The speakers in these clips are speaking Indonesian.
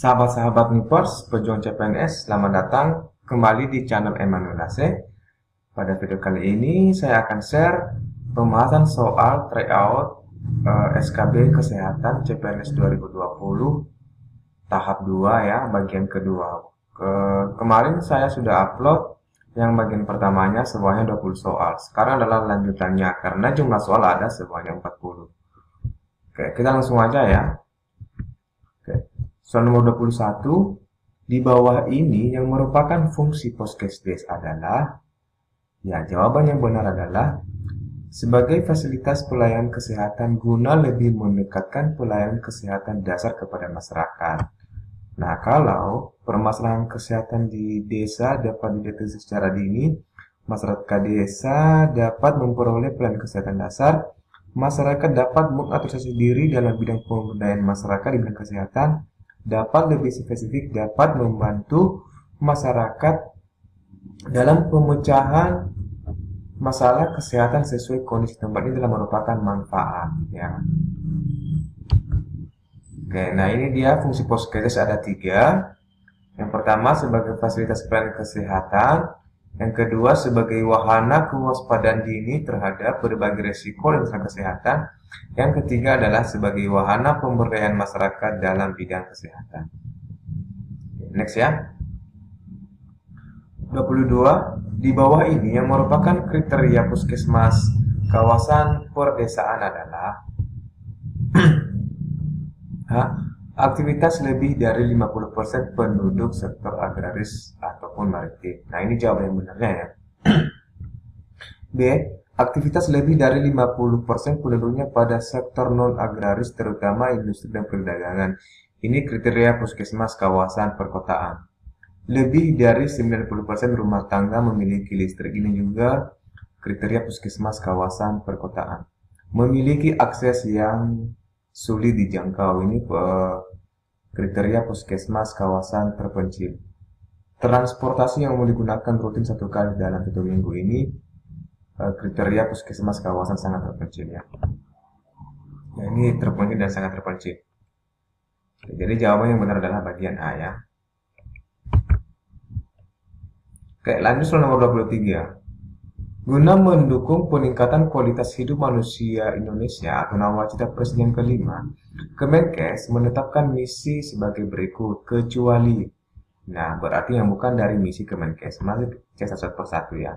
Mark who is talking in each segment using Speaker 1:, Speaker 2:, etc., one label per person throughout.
Speaker 1: Sahabat-sahabat Nipers, pejuang CPNS, selamat datang kembali di channel Emmanuel AC. Pada video kali ini saya akan share pembahasan soal tryout SKB Kesehatan CPNS 2020 tahap 2 ya, bagian kedua. Kemarin saya sudah upload yang bagian pertamanya semuanya 20 soal. Sekarang adalah lanjutannya karena jumlah soal ada semuanya 40. Oke, kita langsung aja ya. Oke. Soal nomor 21, di bawah ini yang merupakan fungsi Poskesdes adalah, ya jawaban yang benar adalah, sebagai fasilitas pelayanan kesehatan guna lebih mendekatkan pelayanan kesehatan dasar kepada masyarakat. Nah, kalau permasalahan kesehatan di desa dapat dideteksi secara dini, masyarakat desa dapat memperoleh pelayanan kesehatan dasar, masyarakat dapat mengaktualisasi diri dalam bidang pemberdayaan masyarakat di bidang kesehatan, dapat lebih spesifik dapat membantu masyarakat dalam pemecahan masalah kesehatan sesuai kondisi tempat ini telah merupakan manfaat ya. Oke, nah ini dia fungsi Poskesdes ada 3. Yang pertama sebagai fasilitas pelayanan kesehatan, yang kedua sebagai wahana kewaspadaan dini terhadap berbagai risiko dan masalah kesehatan, yang ketiga adalah sebagai wahana pemberdayaan masyarakat dalam bidang kesehatan. Next ya. 22. Di bawah ini yang merupakan kriteria puskesmas kawasan perdesaan adalah aktivitas lebih dari 50% penduduk sektor agraris ataupun maritim. Nah, ini jawaban yang benarnya ya. B. Aktivitas lebih dari 50% penduduknya pada sektor non-agraris terutama industri dan perdagangan. Ini kriteria puskesmas kawasan perkotaan. Lebih dari 90% rumah tangga memiliki listrik. Ini juga kriteria puskesmas kawasan perkotaan. Memiliki akses yang sulit dijangkau. Ini kriteria puskesmas kawasan terpencil. Transportasi yang mau digunakan rutin 1 kali dalam 1 minggu ini kriteria puskesmas kawasan sangat terpencil ya. Nah, ini terpencil dan sangat terpencil. Jadi jawaban yang benar adalah bagian A ya. Oke, lanjut soal nomor 23. Guna mendukung peningkatan kualitas hidup manusia Indonesia atau nawacita Presiden kelima, Kemenkes menetapkan misi sebagai berikut, kecuali. Nah, berarti yang bukan dari misi Kemenkes, masih cek satu persatu ya.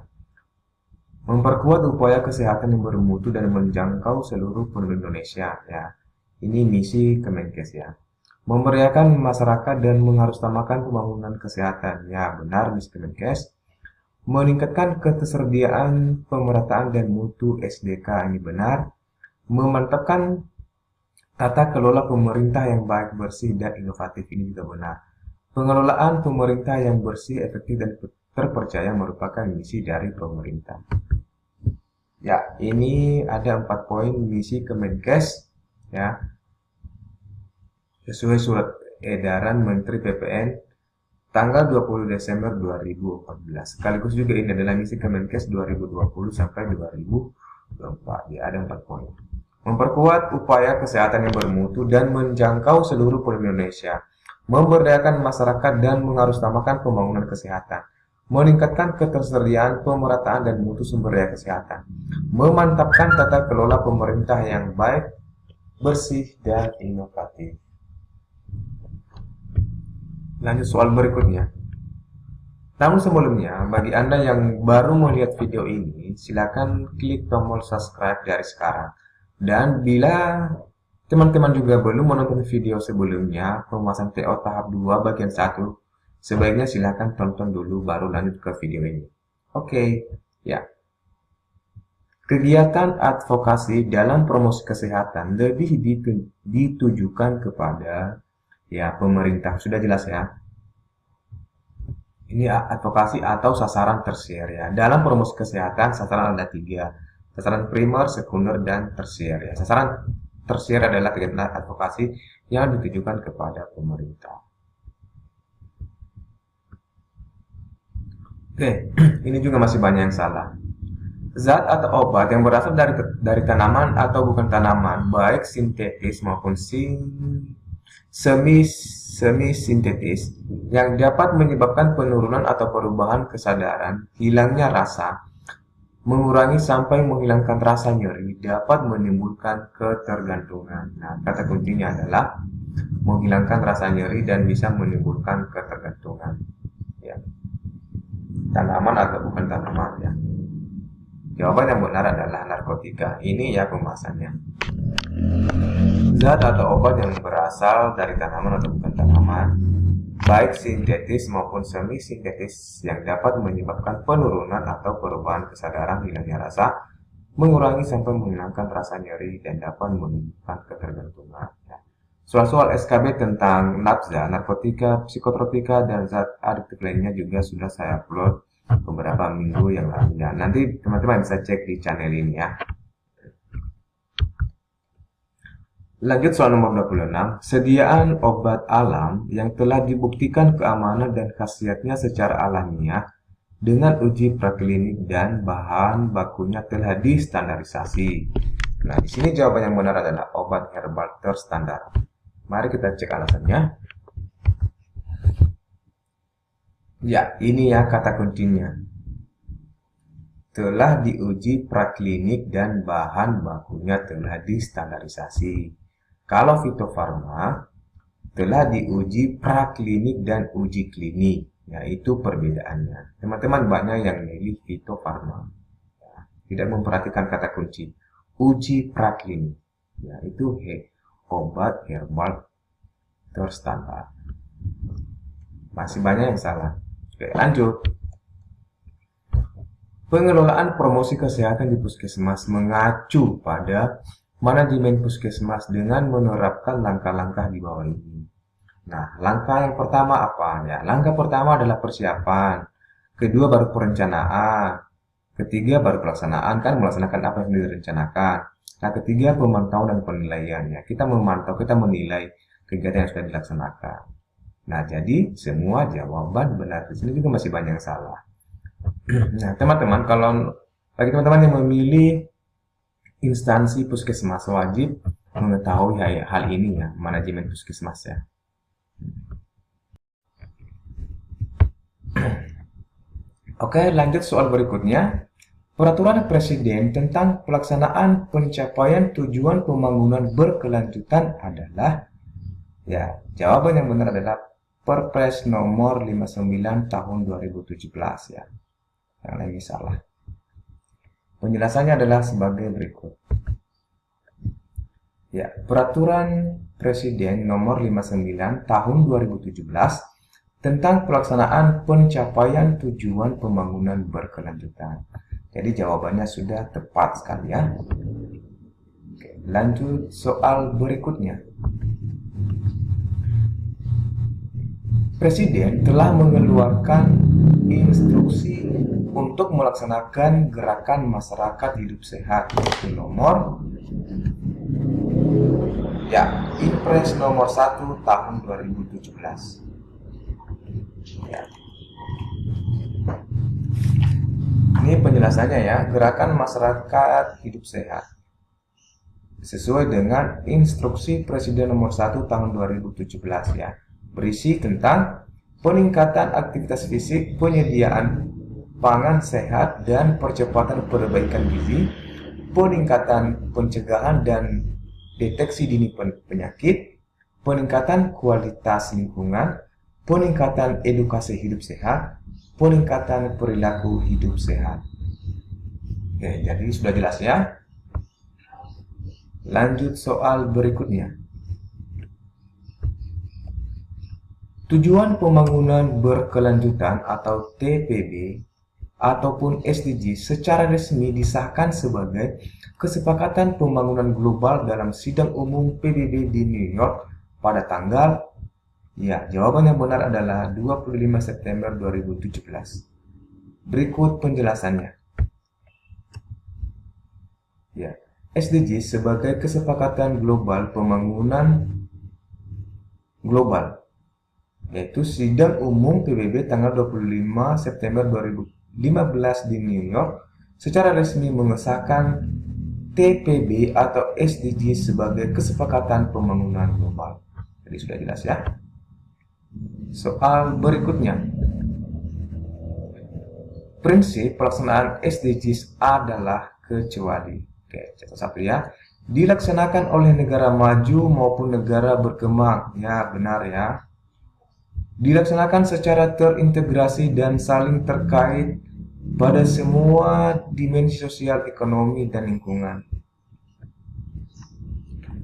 Speaker 1: Memperkuat upaya kesehatan yang bermutu dan menjangkau seluruh penduduk Indonesia ya. Ini misi Kemenkes ya. Memberdayakan masyarakat dan mengharusutamakan pembangunan kesehatan. Ya, benar misi Kemenkes. Meningkatkan ketersediaan, pemerataan dan mutu SDK, ini benar. Memantapkan tata kelola pemerintah yang baik, bersih dan inovatif, ini juga benar. Pengelolaan pemerintah yang bersih, efektif dan terpercaya merupakan misi dari pemerintah. Ya, ini ada 4 poin misi Kemenkes ya. Sesuai surat edaran Menteri PPN tanggal 20 Desember 2014. Sekaligus juga ini adalah misi Kemenkes 2020 sampai 2024. Ya, ada 4 poin. Memperkuat upaya kesehatan yang bermutu dan menjangkau seluruh penduduk Indonesia. Memberdayakan masyarakat dan mengharusutamakan pembangunan kesehatan. Meningkatkan ketersediaan, pemerataan dan mutu sumber daya kesehatan. Memantapkan tata kelola pemerintah yang baik, bersih dan inovatif. Lanjut soal berikutnya. Namun sebelumnya, bagi Anda yang baru melihat video ini, silakan klik tombol subscribe dari sekarang. Dan bila teman-teman juga belum menonton video sebelumnya, pembahasan TO tahap 2 bagian 1, sebaiknya silakan tonton dulu baru lanjut ke video ini. Oke, ya. Kegiatan advokasi dalam promosi kesehatan lebih ditujukan kepada ya pemerintah, sudah jelas ya. Ini advokasi atau sasaran tersier ya. Dalam promosi kesehatan sasaran ada 3. Sasaran primer, sekunder dan tersier ya. Sasaran tersier adalah kegiatan advokasi yang ditujukan kepada pemerintah. Oke, ini juga masih banyak yang salah. Zat atau obat yang berasal dari tanaman atau bukan tanaman, baik sintetis maupun semi semi-sintetis yang dapat menyebabkan penurunan atau perubahan kesadaran, hilangnya rasa, mengurangi sampai menghilangkan rasa nyeri, dapat menimbulkan ketergantungan. Nah, kata kuncinya adalah menghilangkan rasa nyeri dan bisa menimbulkan ketergantungan. Ya. Tanaman atau bukan tanaman ya? Jawaban yang benar adalah narkotika. Ini ya pembahasannya. Zat atau obat yang berasal dari tanaman atau bukan tanaman, baik sintetis maupun semi-sintetis, yang dapat menyebabkan penurunan atau perubahan kesadaran, hilangnya rasa, mengurangi sampai menghilangkan rasa nyeri, dan dapat menimbulkan ketergantungan. Ya. Soal-soal SKB tentang nafza, narkotika, psikotropika, dan zat adiktif lainnya juga sudah saya upload beberapa minggu yang lalu. Ya, nanti teman-teman bisa cek di channel ini ya. Lanjut soal nomor 26. Sediaan obat alam yang telah dibuktikan keamanan dan khasiatnya secara alamiah dengan uji praklinik dan bahan bakunya telah distandarisasi. Nah, di sini jawaban yang benar adalah obat herbal terstandar. Mari kita cek alasannya. Ya, ini ya kata kuncinya. Telah diuji praklinik dan bahan bakunya telah distandarisasi. Kalau fitofarma telah diuji praklinik dan uji klinik, yaitu perbedaannya. Teman-teman banyak yang milih fitofarma, ya, tidak memperhatikan kata kunci uji praklinik, yaitu obat herbal terstandar. Masih banyak yang salah. Oke, lanjut. Pengelolaan promosi kesehatan di puskesmas mengacu pada manajemen puskesmas dengan menerapkan langkah-langkah di bawah ini. Nah, langkah yang pertama apa? Ya, langkah pertama adalah persiapan. Kedua baru perencanaan. Ketiga baru pelaksanaan, kan melaksanakan apa yang direncanakan. Nah, ketiga pemantauan dan penilaian. Ya, kita memantau, kita menilai kegiatan yang sudah dilaksanakan. Nah, jadi semua jawaban benar. Di sini juga masih banyak yang salah. Nah, teman-teman, kalau bagi teman-teman yang memilih instansi puskesmas, wajib mengetahui hal ini ya, manajemen puskesmas ya. Oke, lanjut soal berikutnya. Peraturan Presiden tentang pelaksanaan pencapaian tujuan pembangunan berkelanjutan adalah, ya, jawaban yang benar adalah Perpres nomor 59 tahun 2017 ya. Yang lainnya salah. Penjelasannya adalah sebagai berikut. Ya, Peraturan Presiden nomor 59 tahun 2017 tentang pelaksanaan pencapaian tujuan pembangunan berkelanjutan. Jadi jawabannya sudah tepat sekali ya. Oke, lanjut soal berikutnya. Presiden telah mengeluarkan instruksi untuk melaksanakan gerakan masyarakat hidup sehat, yaitu nomor ya, Impres nomor 1 tahun 2017. Ya. Ini penjelasannya ya, gerakan masyarakat hidup sehat sesuai dengan instruksi Presiden nomor 1 tahun 2017 ya. Berisi tentang peningkatan aktivitas fisik, penyediaan pangan sehat dan percepatan perbaikan gizi, peningkatan pencegahan dan deteksi dini penyakit, peningkatan kualitas lingkungan, peningkatan edukasi hidup sehat, peningkatan perilaku hidup sehat. Oke, jadi sudah jelas ya. Lanjut soal berikutnya. Tujuan pembangunan berkelanjutan atau TPB ataupun SDG secara resmi disahkan sebagai kesepakatan pembangunan global dalam sidang umum PBB di New York pada tanggal, ya, jawaban yang benar adalah 25 September 2017. Berikut penjelasannya. Ya, SDG sebagai kesepakatan global pembangunan global, yaitu sidang umum PBB tanggal 25 September 2015 di New York secara resmi mengesahkan TPB atau SDG sebagai kesepakatan pembangunan global. Jadi sudah jelas ya. soal berikutnya. Prinsip pelaksanaan SDGs adalah kecuali. Oke, catat satu ya. Dilaksanakan oleh negara maju maupun negara berkembang. Ya, benar ya. Dilaksanakan secara terintegrasi dan saling terkait pada semua dimensi sosial, ekonomi, dan lingkungan.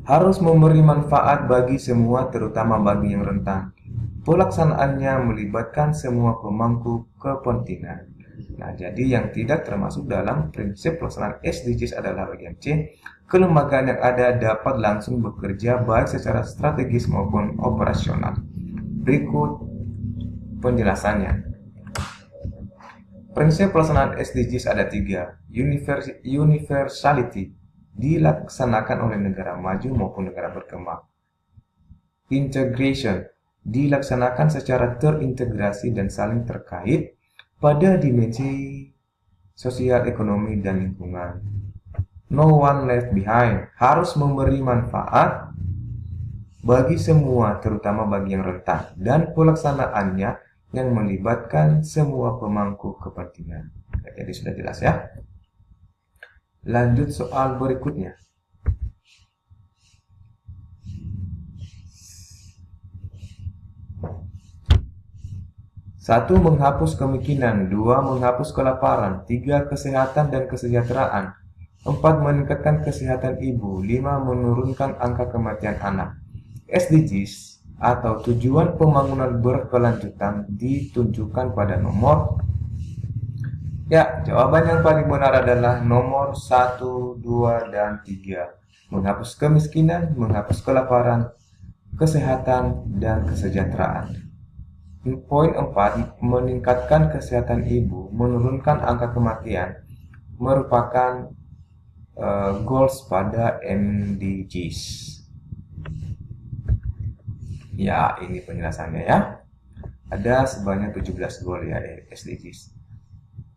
Speaker 1: Harus memberi manfaat bagi semua, terutama bagi yang rentan. Pelaksanaannya melibatkan semua pemangku kepentingan. Nah, jadi yang tidak termasuk dalam prinsip pelaksanaan SDGs adalah bagian C. Kelembagaan yang ada dapat langsung bekerja baik secara strategis maupun operasional. Berikut penjelasannya. Prinsip pelaksanaan SDGs ada 3. Universality, dilaksanakan oleh negara maju maupun negara berkembang. Integration, dilaksanakan secara terintegrasi dan saling terkait pada dimensi sosial, ekonomi, dan lingkungan. No one left behind, harus memberi manfaat bagi semua, terutama bagi yang rentan, dan pelaksanaannya yang melibatkan semua pemangku kepentingan. Jadi sudah jelas ya. Lanjut soal berikutnya. 1. Menghapus kemiskinan. 2. Menghapus kelaparan. 3. Kesehatan dan kesejahteraan. 4. Meningkatkan kesehatan ibu. 5. Menurunkan angka kematian anak. SDGs atau tujuan pembangunan berkelanjutan ditunjukkan pada nomor. Ya, jawaban yang paling benar adalah nomor 1, 2, dan 3. Menghapus kemiskinan, menghapus kelaparan, kesehatan, dan kesejahteraan. Poin 4, meningkatkan kesehatan ibu, menurunkan angka kematian, merupakan goals pada MDGs. Ya, ini penjelasannya ya. Ada sebanyak 17 goal ya SDGs.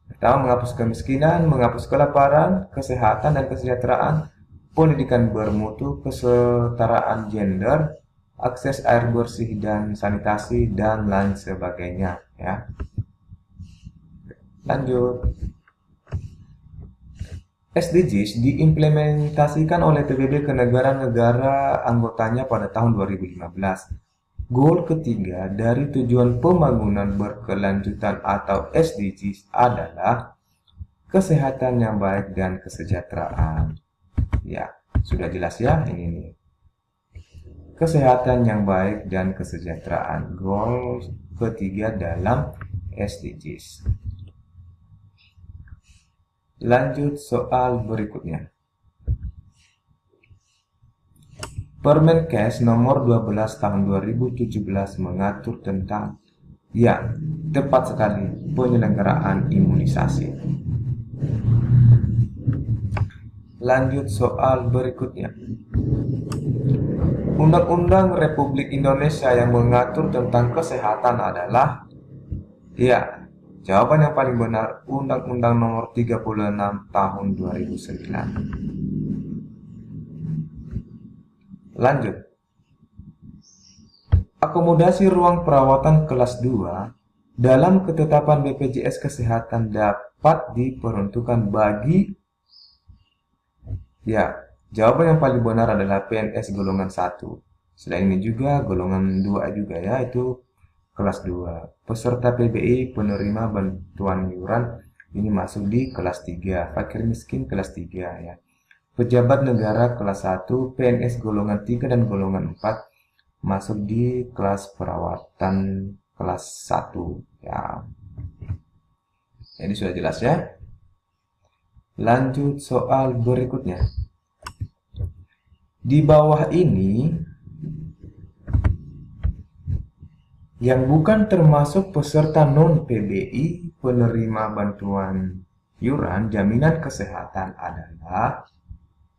Speaker 1: Pertama, menghapus kemiskinan, menghapus kelaparan, kesehatan dan kesejahteraan, pendidikan bermutu, kesetaraan gender, akses air bersih dan sanitasi, dan lain sebagainya ya. Lanjut. SDGs diimplementasikan oleh PBB ke negara-negara anggotanya pada tahun 2015. Goal ketiga dari tujuan pembangunan berkelanjutan atau SDGs adalah kesehatan yang baik dan kesejahteraan. Ya, sudah jelas ya ini nih. Kesehatan yang baik dan kesejahteraan, goal ketiga dalam SDGs. Lanjut soal berikutnya. Permenkes nomor 12 tahun 2017 mengatur tentang, ya, tepat sekali, penyelenggaraan imunisasi. Lanjut soal berikutnya. Undang-Undang Republik Indonesia yang mengatur tentang kesehatan adalah, ya, jawaban yang paling benar Undang-Undang nomor 36 tahun 2009. Lanjut. Akomodasi ruang perawatan kelas 2 dalam ketetapan BPJS Kesehatan dapat diperuntukkan bagi, ya, jawaban yang paling benar adalah PNS golongan 1. Selain ini juga golongan 2 juga ya, itu kelas 2. Peserta PBI penerima bantuan iuran ini masuk di kelas 3. Fakir miskin kelas 3 ya. Pejabat negara kelas 1, PNS golongan 3 dan golongan 4 masuk di kelas perawatan kelas 1 ya. Jadi sudah jelas ya. Lanjut soal berikutnya. Di bawah ini, yang bukan termasuk peserta non-PBI penerima bantuan iuran jaminan kesehatan adalah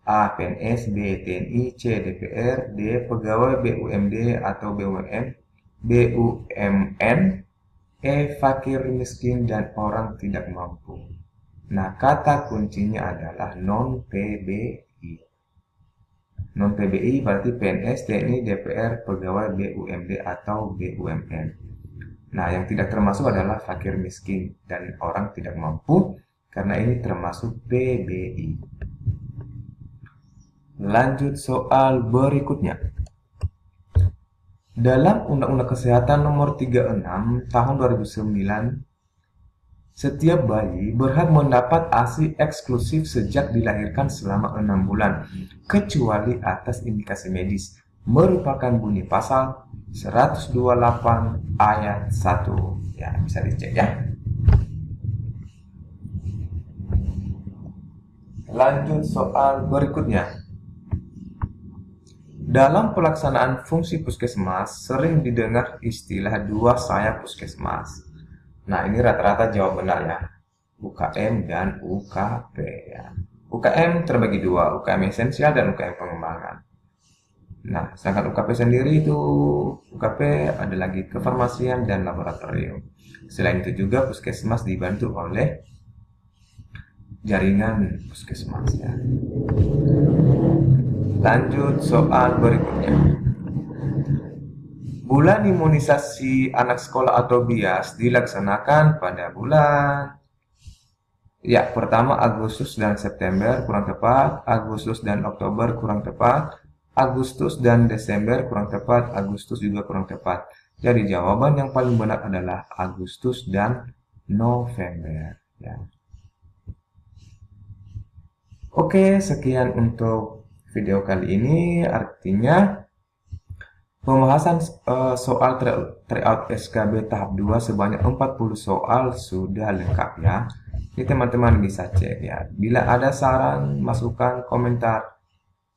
Speaker 1: A. PNS, B. TNI, C. DPR, D. Pegawai BUMD atau BUMN, E. Fakir miskin dan orang tidak mampu. Nah, kata kuncinya adalah non-PBI. Non-PBI berarti PNS, TNI, DPR, pegawai BUMD atau BUMN. Nah, yang tidak termasuk adalah fakir miskin dan orang tidak mampu, karena ini termasuk PBI. Lanjut soal berikutnya. Dalam Undang-Undang Kesehatan Nomor 36 Tahun 2009, setiap bayi berhak mendapat ASI eksklusif sejak dilahirkan selama 6 bulan, kecuali atas indikasi medis, merupakan bunyi pasal 128 ayat 1. Ya, bisa dicek ya. Lanjut soal berikutnya. Dalam pelaksanaan fungsi puskesmas, sering didengar istilah dua sayap puskesmas. Nah, ini rata-rata jawab benar ya. UKM dan UKP ya. UKM terbagi dua, UKM esensial dan UKM pengembangan. Nah, sedangkan UKP sendiri itu, UKP ada lagi kefarmasian dan laboratorium. Selain itu juga puskesmas dibantu oleh jaringan puskesmas ya. Lanjut soal berikutnya. Bulan imunisasi anak sekolah atau BIAS dilaksanakan pada bulan pertama Agustus dan September kurang tepat, Agustus dan Oktober kurang tepat, Agustus dan Desember kurang tepat, Agustus juga kurang tepat. Jadi jawaban yang paling benar adalah Agustus dan November ya. Oke, sekian untuk video kali ini. Artinya pembahasan soal tryout SKB tahap 2 sebanyak 40 soal sudah lengkap ya. Jadi teman-teman bisa cek ya. Bila ada saran, masukan, komentar,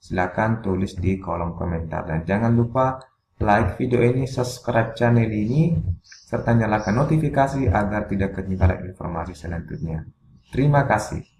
Speaker 1: silakan tulis di kolom komentar. Dan jangan lupa like video ini, subscribe channel ini, serta nyalakan notifikasi agar tidak ketinggalan informasi selanjutnya. Terima kasih.